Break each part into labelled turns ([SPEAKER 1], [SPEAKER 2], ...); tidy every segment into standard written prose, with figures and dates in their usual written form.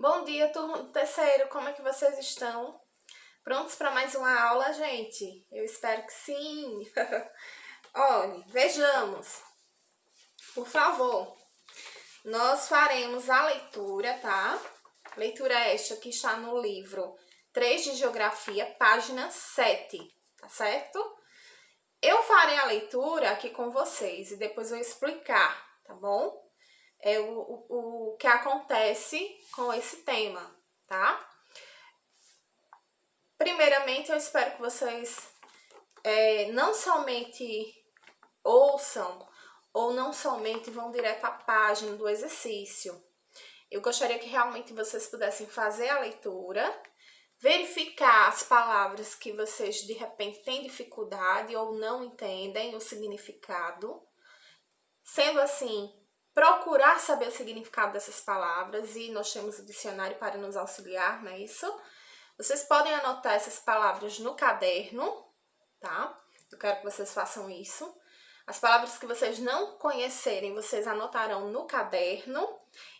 [SPEAKER 1] Bom dia, turma do terceiro, como é que vocês estão? Prontos para mais uma aula, gente? Eu espero que sim! Olha, vejamos, por favor, nós faremos a leitura, tá? Leitura esta que está no livro 3 de Geografia, página 7, tá certo? Eu farei a leitura aqui com vocês e depois vou explicar, tá bom? O que acontece com esse tema, tá? Primeiramente, eu espero que vocês não somente ouçam ou não somente vão direto à página do exercício. Eu gostaria que realmente vocês pudessem fazer a leitura, verificar as palavras que vocês de repente têm dificuldade ou não entendem o significado. Sendo assim, procurar saber o significado dessas palavras, e nós temos o dicionário para nos auxiliar, não é isso? Vocês podem anotar essas palavras no caderno, tá? Eu quero que vocês façam isso. As palavras que vocês não conhecerem, vocês anotarão no caderno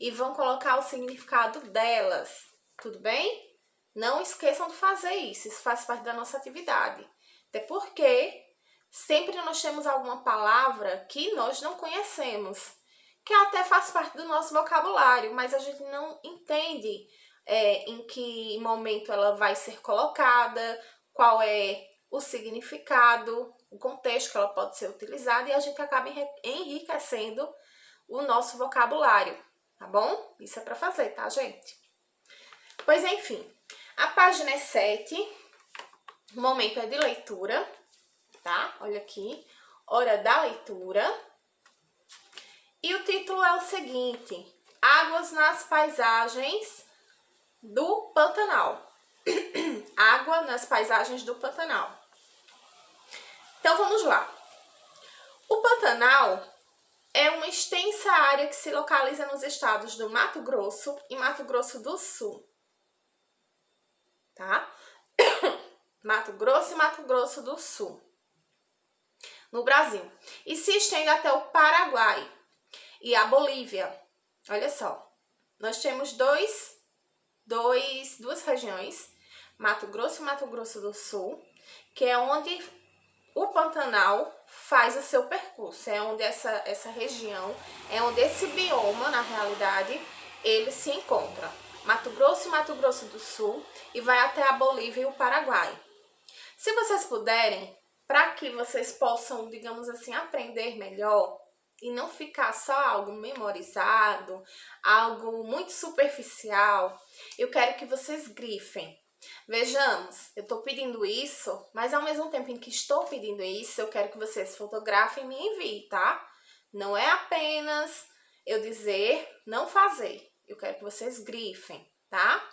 [SPEAKER 1] e vão colocar o significado delas, tudo bem? Não esqueçam de fazer isso faz parte da nossa atividade. Até porque sempre nós temos alguma palavra que nós não conhecemos, que até faz parte do nosso vocabulário, mas a gente não entende em que momento ela vai ser colocada, qual é o significado, o contexto que ela pode ser utilizada, e a gente acaba enriquecendo o nosso vocabulário, tá bom? Isso é para fazer, tá, gente? Pois enfim, a página é 7, o momento é de leitura, tá? Olha aqui, hora da leitura. E o título é o seguinte: Águas nas paisagens do Pantanal. Água nas paisagens do Pantanal. Então vamos lá. O Pantanal é uma extensa área que se localiza nos estados do Mato Grosso e Mato Grosso do Sul. Tá? Mato Grosso e Mato Grosso do Sul. No Brasil. E se estende até o Paraguai e a Bolívia. Olha só. Nós temos duas regiões, Mato Grosso e Mato Grosso do Sul, que é onde o Pantanal faz o seu percurso, é onde essa região, é onde esse bioma, na realidade, ele se encontra. Mato Grosso e Mato Grosso do Sul, e vai até a Bolívia e o Paraguai. Se vocês puderem, para que vocês possam, digamos assim, aprender melhor, e não ficar só algo memorizado, algo muito superficial, eu quero que vocês grifem. Vejamos, eu estou pedindo isso, mas ao mesmo tempo em que estou pedindo isso, eu quero que vocês fotografem e me enviem, tá? Não é apenas eu dizer, não fazer. Eu quero que vocês grifem, tá?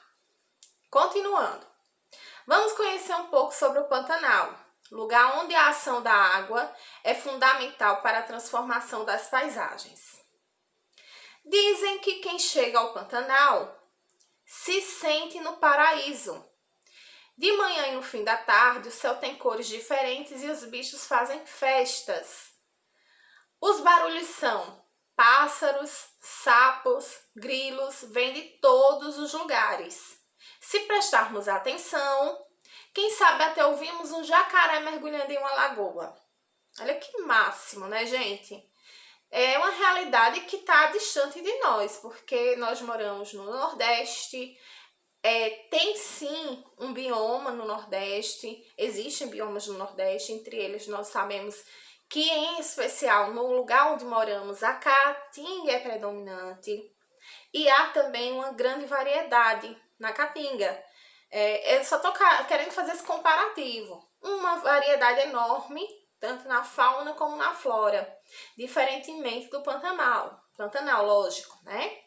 [SPEAKER 1] Continuando. Vamos conhecer um pouco sobre o Pantanal. Lugar onde a ação da água é fundamental para a transformação das paisagens. Dizem que quem chega ao Pantanal se sente no paraíso. De manhã e no fim da tarde, o céu tem cores diferentes e os bichos fazem festas. Os barulhos são pássaros, sapos, grilos, vêm de todos os lugares. Se prestarmos atenção, quem sabe até ouvimos um jacaré mergulhando em uma lagoa. Olha que máximo, né, gente? É uma realidade que está distante de nós, porque nós moramos no Nordeste. Tem sim um bioma no Nordeste, existem biomas no Nordeste, entre eles nós sabemos que, em especial, no lugar onde moramos, a caatinga é predominante. E há também uma grande variedade na caatinga. Eu só estou querendo fazer esse comparativo. Uma variedade enorme, tanto na fauna como na flora, diferentemente do Pantanal. Pantanal, lógico, né?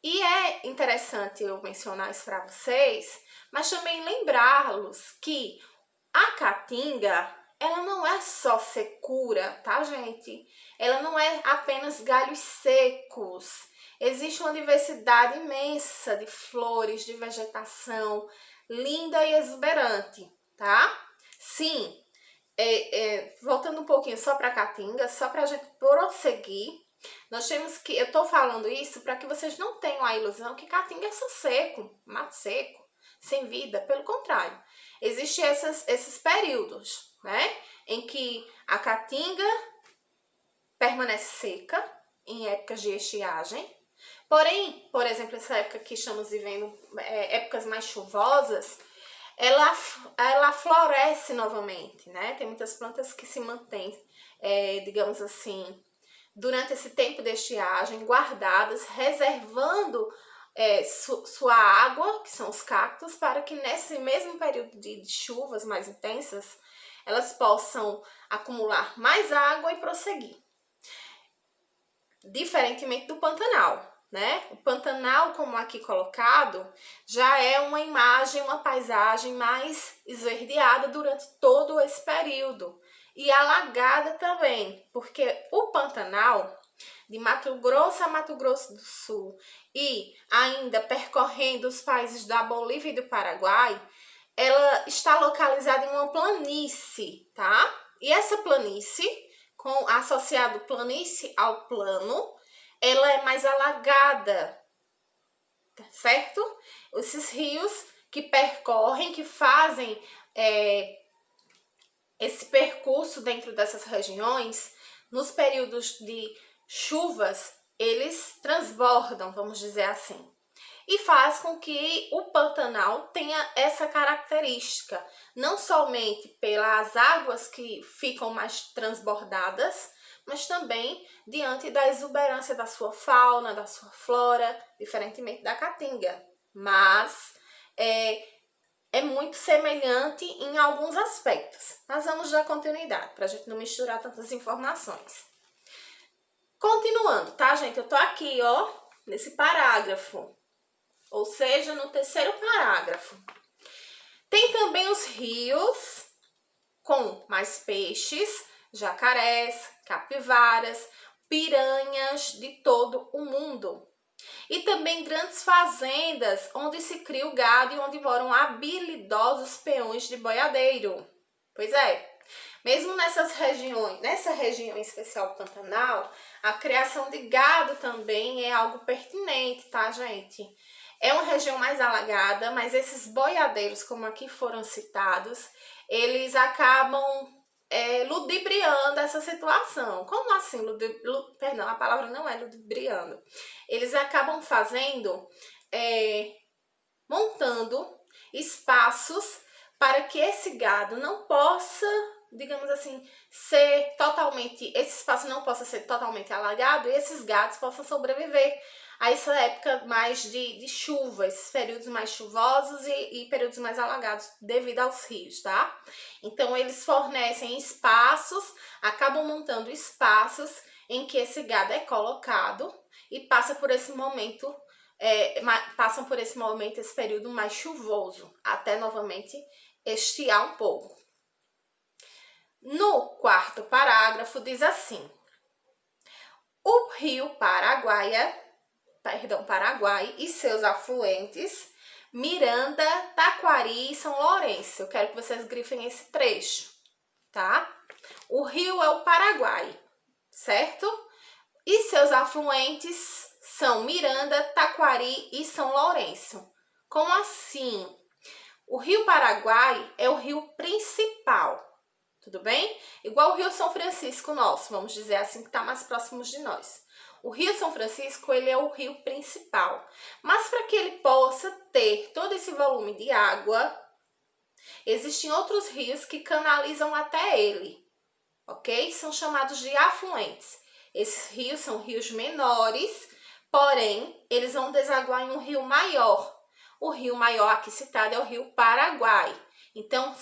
[SPEAKER 1] E é interessante eu mencionar isso para vocês, mas também lembrá-los que a caatinga, ela não é só secura, tá, gente? Ela não é apenas galhos secos. Existe uma diversidade imensa de flores, de vegetação, linda e exuberante, tá? Sim, voltando um pouquinho só para a caatinga, só para a gente prosseguir, Nós temos que, eu tô falando isso para que vocês não tenham a ilusão que Caatinga é só seco, mato seco, sem vida. Pelo contrário, existem esses períodos, né, em que a Caatinga permanece seca, em épocas de estiagem. Porém, por exemplo, essa época que estamos vivendo, épocas mais chuvosas, ela floresce novamente, né? Tem muitas plantas que se mantêm, digamos assim, durante esse tempo de estiagem, guardadas, reservando sua água, que são os cactos, para que nesse mesmo período de chuvas mais intensas, elas possam acumular mais água e prosseguir. Diferentemente do Pantanal, né? O Pantanal, como aqui colocado, já é uma imagem, uma paisagem mais esverdeada durante todo esse período. E alagada também, porque o Pantanal, de Mato Grosso a Mato Grosso do Sul, e ainda percorrendo os países da Bolívia e do Paraguai, ela está localizada em uma planície, tá? E essa planície, associado planície ao plano, ela é mais alagada, certo? Esses rios que percorrem, que fazem esse percurso dentro dessas regiões, nos períodos de chuvas, eles transbordam, vamos dizer assim. E faz com que o Pantanal tenha essa característica, não somente pelas águas que ficam mais transbordadas, mas também diante da exuberância da sua fauna, da sua flora, diferentemente da Caatinga. Mas é muito semelhante em alguns aspectos. Mas vamos dar continuidade, para a gente não misturar tantas informações. Continuando, tá, gente? Eu tô aqui, ó, nesse parágrafo. Ou seja, no terceiro parágrafo. Tem também os rios com mais peixes, jacarés, capivaras, piranhas de todo o mundo. E também grandes fazendas onde se cria o gado e onde moram habilidosos peões de boiadeiro. Pois é, mesmo nessa região em especial Pantanal, a criação de gado também é algo pertinente, tá, gente? É uma região mais alagada, mas esses boiadeiros, como aqui foram citados, eles acabam ludibriando essa situação. Como assim? Perdão, a palavra não é ludibriando. Eles acabam fazendo, montando espaços para que esse gado não possa, digamos assim, esse espaço não possa ser totalmente alagado e esses gados possam sobreviver a essa época mais de chuva, esses períodos mais chuvosos e períodos mais alagados devido aos rios, tá? Então, eles fornecem espaços, acabam montando espaços em que esse gado é colocado e passam por esse momento, esse período mais chuvoso, até novamente estiar um pouco. No quarto parágrafo diz assim: o rio Paraguai e seus afluentes, Miranda, Taquari e São Lourenço. Eu quero que vocês grifem esse trecho, tá? O rio é o Paraguai, certo? E seus afluentes são Miranda, Taquari e São Lourenço. Como assim? O rio Paraguai é o rio principal, tudo bem? Igual o rio São Francisco nosso, vamos dizer assim, que está mais próximo de nós. O rio São Francisco, ele é o rio principal. Mas para que ele possa ter todo esse volume de água, existem outros rios que canalizam até ele, ok? São chamados de afluentes. Esses rios são rios menores, porém, eles vão desaguar em um rio maior. O rio maior aqui citado é o rio Paraguai. Então,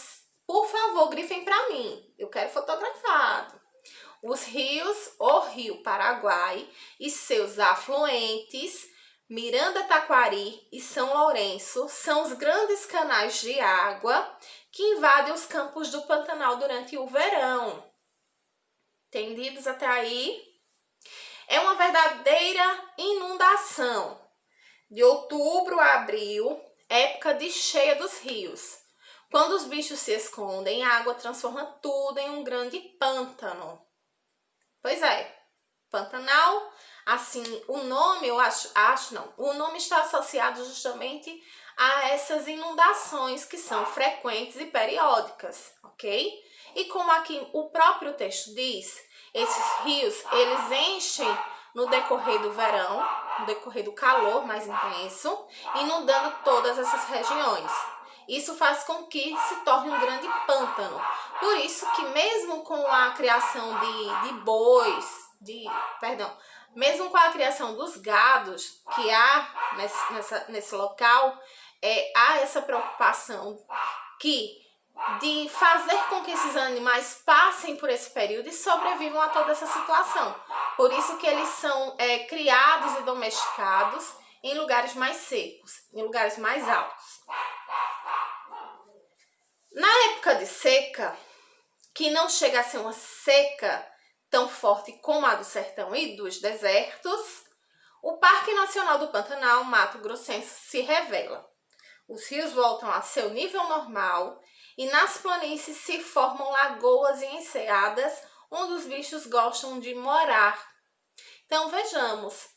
[SPEAKER 1] por favor, grifem para mim. Eu quero fotografado. Os rios, o rio Paraguai e seus afluentes, Miranda, Taquari e São Lourenço, são os grandes canais de água que invadem os campos do Pantanal durante o verão. Entendidos até aí? É uma verdadeira inundação. De outubro a abril, época de cheia dos rios. Quando os bichos se escondem, a água transforma tudo em um grande pântano. Pois é, Pantanal, assim, o nome, o nome está associado justamente a essas inundações que são frequentes e periódicas, ok? E como aqui o próprio texto diz, esses rios, eles enchem no decorrer do verão, no decorrer do calor mais intenso, inundando todas essas regiões. Isso faz com que se torne um grande pântano. Por isso que mesmo com a criação de bois, mesmo com a criação dos gados que há nesse local, há essa preocupação de fazer com que esses animais passem por esse período e sobrevivam a toda essa situação. Por isso que eles são criados e domesticados em lugares mais secos, em lugares mais altos. Na época de seca, que não chega a ser uma seca tão forte como a do sertão e dos desertos, o Parque Nacional do Pantanal Mato Grossense se revela. Os rios voltam a seu nível normal e nas planícies se formam lagoas e enseadas onde os bichos gostam de morar. Então vejamos,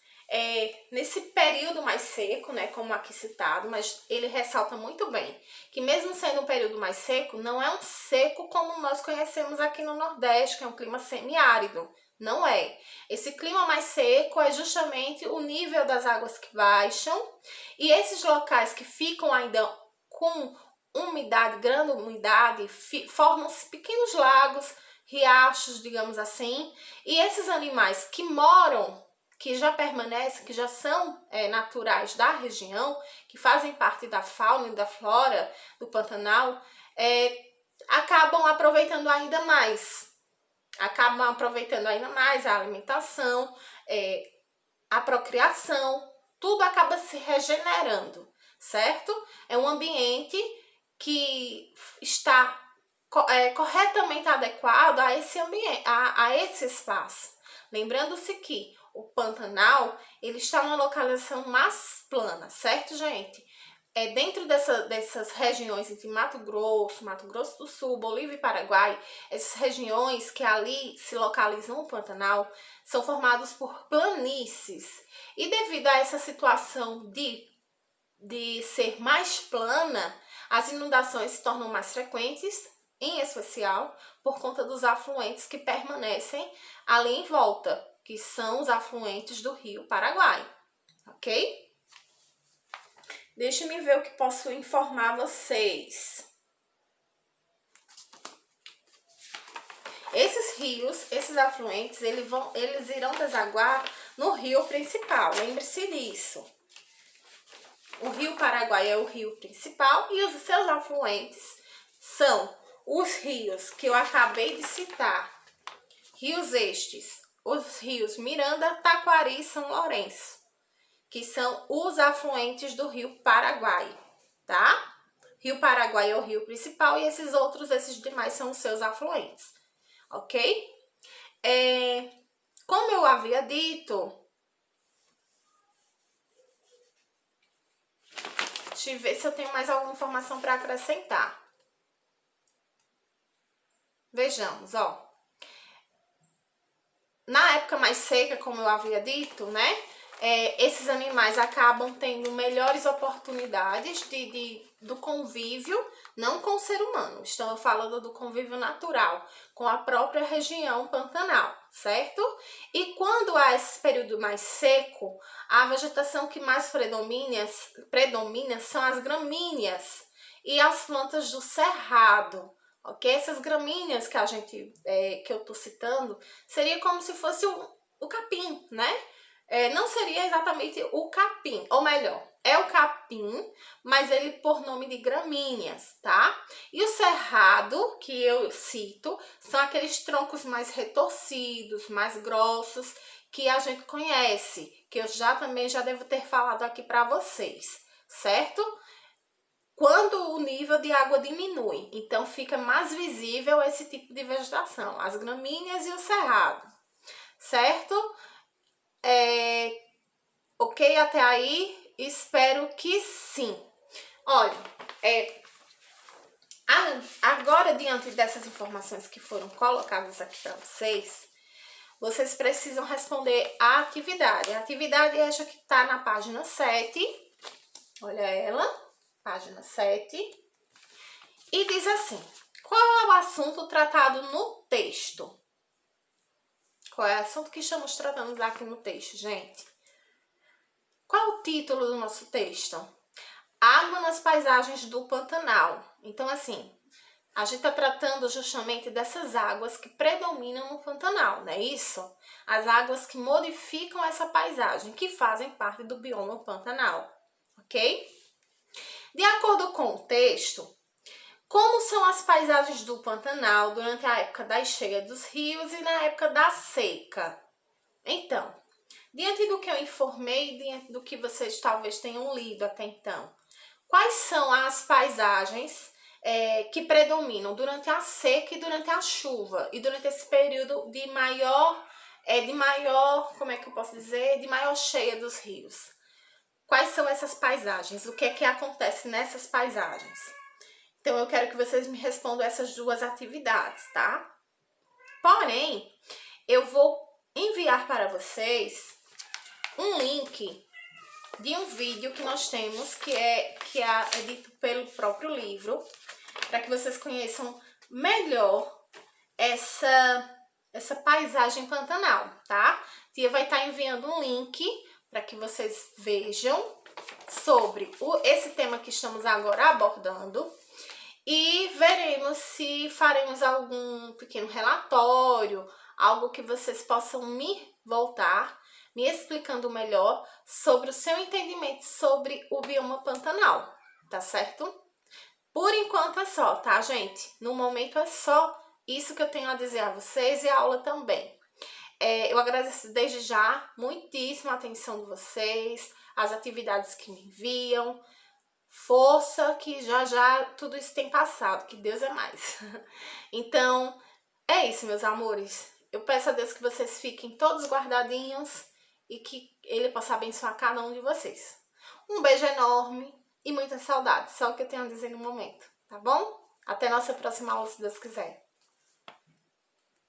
[SPEAKER 1] nesse período mais seco, né, como aqui citado, mas ele ressalta muito bem que mesmo sendo um período mais seco, não é um seco como nós conhecemos aqui no Nordeste, que é um clima semiárido. Não é. Esse clima mais seco é justamente o nível das águas que baixam e esses locais que ficam ainda com umidade, grande umidade, formam-se pequenos lagos, riachos, digamos assim, e esses animais que moram, que já permanecem, que já são naturais da região, que fazem parte da fauna e da flora do Pantanal, acabam aproveitando ainda mais. A alimentação, a procriação, tudo acaba se regenerando, certo? É um ambiente que está corretamente adequado a esse ambiente, a esse espaço. Lembrando-se que o Pantanal, ele está numa localização mais plana, certo, gente? Dentro dessas regiões entre Mato Grosso do Sul, Bolívia e Paraguai, essas regiões que ali se localizam no Pantanal, são formadas por planícies. E devido a essa situação de ser mais plana, as inundações se tornam mais frequentes, em especial por conta dos afluentes que permanecem ali em volta, que são os afluentes do Rio Paraguai, ok? Deixa-me ver o que posso informar vocês. Esses rios, esses afluentes, eles irão desaguar no rio principal, lembre-se disso. O Rio Paraguai é o rio principal e os seus afluentes são os rios que eu acabei de citar. Rios estes, os rios Miranda, Taquari e São Lourenço, que são os afluentes do Rio Paraguai, tá? Rio Paraguai é o rio principal e esses demais são os seus afluentes, ok? Como eu havia dito, deixa eu ver se eu tenho mais alguma informação para acrescentar. Vejamos, ó. Na época mais seca, como eu havia dito, né? Esses animais acabam tendo melhores oportunidades do convívio, não com o ser humano. Estou falando do convívio natural, com a própria região pantanal, certo? E quando há esse período mais seco, a vegetação que mais predomina são as gramíneas e as plantas do cerrado. Ok? Essas gramíneas que eu tô citando, seria como se fosse o capim, né? Não seria exatamente o capim, ou melhor, é o capim, mas ele por nome de gramíneas, tá? E o cerrado, que eu cito, são aqueles troncos mais retorcidos, mais grossos, que a gente conhece, que eu também já devo ter falado aqui para vocês, certo? Quando o nível de água diminui, então fica mais visível esse tipo de vegetação, as gramíneas e o cerrado, certo? Ok até aí? Espero que sim. Olha, agora diante dessas informações que foram colocadas aqui para vocês, vocês precisam responder a atividade. A atividade é essa que está na página 7. Olha ela, página 7. E diz assim: qual é o assunto tratado no texto? Qual é o assunto que estamos tratando aqui no texto, gente? Qual é o título do nosso texto? Água nas paisagens do Pantanal. Então, assim, a gente está tratando justamente dessas águas que predominam no Pantanal, não é isso? As águas que modificam essa paisagem, que fazem parte do bioma Pantanal, ok? De acordo com o texto, como são as paisagens do Pantanal durante a época da enchente dos rios e na época da seca? Então, diante do que eu informei, diante do que vocês talvez tenham lido até então, quais são as paisagens que predominam durante a seca e durante a chuva e durante esse período de maior, como é que eu posso dizer, de maior cheia dos rios? Quais são essas paisagens? O que é que acontece nessas paisagens? Então, eu quero que vocês me respondam essas duas atividades, tá? Porém, eu vou enviar para vocês um link de um vídeo que nós temos, que é dito pelo próprio livro, para que vocês conheçam melhor essa paisagem pantanal, tá? Tia vai estar enviando um link para que vocês vejam sobre esse tema que estamos agora abordando e veremos se faremos algum pequeno relatório, algo que vocês possam me voltar, me explicando melhor sobre o seu entendimento sobre o bioma pantanal, tá certo? Por enquanto é só, tá, gente? No momento é só isso que eu tenho a dizer a vocês e a aula também. Eu agradeço desde já muitíssimo a atenção de vocês, as atividades que me enviam. Força, que já tudo isso tem passado, que Deus é mais. Então, é isso, meus amores. Eu peço a Deus que vocês fiquem todos guardadinhos e que Ele possa abençoar cada um de vocês. Um beijo enorme e muita saudade. Só o que eu tenho a dizer no momento, tá bom? Até nossa próxima aula, se Deus quiser.